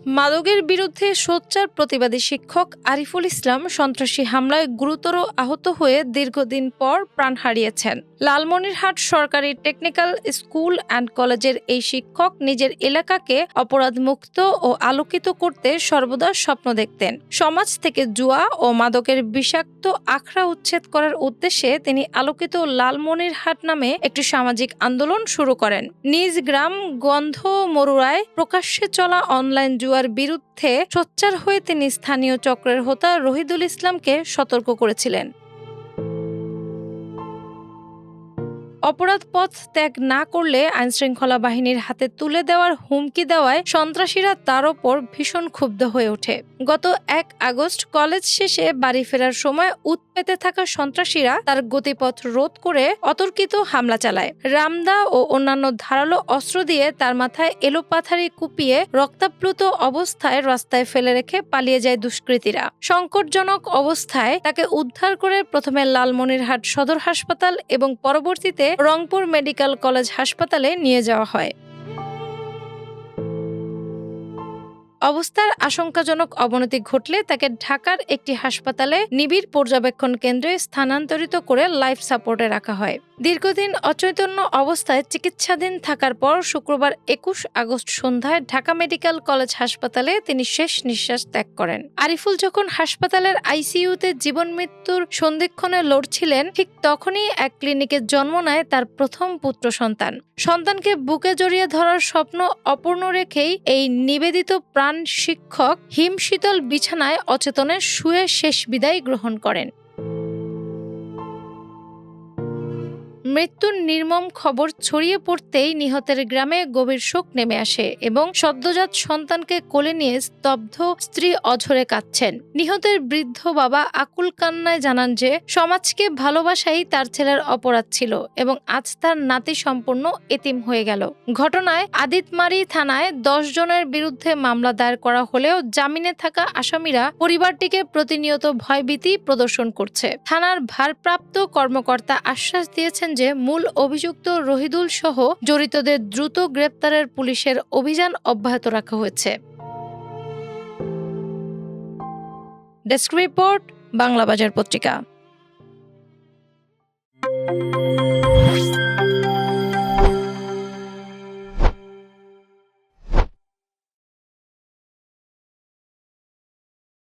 মাদকের বিরুদ্ধে সোচ্চার প্রতিবাদী শিক্ষক আরিফুল ইসলাম সন্ত্রাসী হামলায় গুরুতর আহত হয়ে দীর্ঘদিন পর প্রাণ হারিয়েছেন। লালমনিরহাট সরকারি টেকনিক্যাল স্কুল অ্যান্ড কলেজের এই শিক্ষক নিজের এলাকাকে অপরাধমুক্ত ও আলোকিত করতে সর্বদা স্বপ্ন দেখতেন। সমাজ থেকে জুয়া ও মাদকের বিষাক্ত আখড়া উচ্ছেদ করার উদ্দেশ্যে তিনি আলোকিত লালমনিরহাট নামে একটি সামাজিক আন্দোলন শুরু করেন। নিজ গ্রাম গন্ধ মরুরায় প্রকাশ্যে চলা অনলাইন জুয়ার বিরুদ্ধে সোচ্চার হয়ে তিনি স্থানীয় চক্রের হোতা রহিদুল ইসলামকে সতর্ক করেছিলেন। অপরাধ পথ ত্যাগ না করলে আইনশৃঙ্খলা বাহিনীর হাতে তুলে দেওয়ার হুমকি দেওয়ায় সন্ত্রাসীরা তার ওপর ভীষণ ক্ষুব্ধ হয়ে ওঠে। গত ১ আগস্ট কলেজ শেষে বাড়ি ফেরার সময় উৎপেতে থাকা সন্ত্রাসীরা তার গতিপথ রোধ করে অতর্কিত হামলা চালায়। রামদা ও অন্যান্য ধারালো অস্ত্র দিয়ে তার মাথায় এলোপাথারি কুপিয়ে রক্তাপ্লুত অবস্থায় রাস্তায় ফেলে রেখে পালিয়ে যায় দুষ্কৃতীরা। সংকটজনক অবস্থায় তাকে উদ্ধার করে প্রথমে লালমনিরহাট সদর হাসপাতাল এবং পরবর্তীতে রংপুর মেডিকেল কলেজ হাসপাতালে নিয়ে যাওয়া হয়। অবস্থার আশঙ্কাজনক অবনতি ঘটলে তাকে ঢাকার একটি হাসপাতালে নিবিড় পর্যবেক্ষণ কেন্দ্রে স্থানান্তরিত করে লাইফ সাপোর্টে রাখা হয়। দীর্ঘদিন অচৈতন্য অবস্থায় চিকিৎসাধীন থাকার পর শুক্রবার ২১ আগস্ট সন্ধ্যায় ঢাকা মেডিকেল কলেজ হাসপাতালে তিনি শেষ নিঃশ্বাস ত্যাগ করেন। আরিফুল যখন হাসপাতালের আইসিইউতে জীবন মৃত্যুর সন্ধিক্ষণে লড়ছিলেন, ঠিক তখনই এক ক্লিনিকে জন্ম নেয় তার প্রথম পুত্র সন্তান। সন্তানকে বুকে জড়িয়ে ধরার স্বপ্ন অপূর্ণ রেখেই এই নিবেদিত প্রাণ শিক্ষক হিমশীতল বিছানায় অচেতনে শুয়ে শেষ বিদায় গ্রহণ করেন। মৃত্যুর নির্মম খবর ছড়িয়ে পড়তেই নিহতের গ্রামে গভীর শোক নেমে আসে এবং সদ্যজাত সন্তানকে কোলে নিয়ে স্তব্ধ স্ত্রী অঝরে কাঁদছেন। নিহতের বৃদ্ধ বাবা আকুল কান্নায় জানান যে সমাজকে ভালোবাসাই তার ছেলের অপরাধ ছিল এবং আজ তার নাতি সম্পূর্ণ এতিম হয়ে গেল। ঘটনায় আদিতমারি থানায় ১০ জনের বিরুদ্ধে মামলা দায়ের করা হলেও জামিনে থাকা আসামিরা পরিবারটিকে প্রতিনিয়ত ভয়ভীতি প্রদর্শন করছে। থানার ভারপ্রাপ্ত কর্মকর্তা আশ্বাস দিয়েছেন যে মূল অভিযুক্ত রহিদুল সহ জড়িতদের দ্রুত গ্রেপ্তারের পুলিশের অভিযান অব্যাহত রাখা হয়েছে। ডেস্ক রিপোর্ট, বাংলাবাজার পত্রিকা।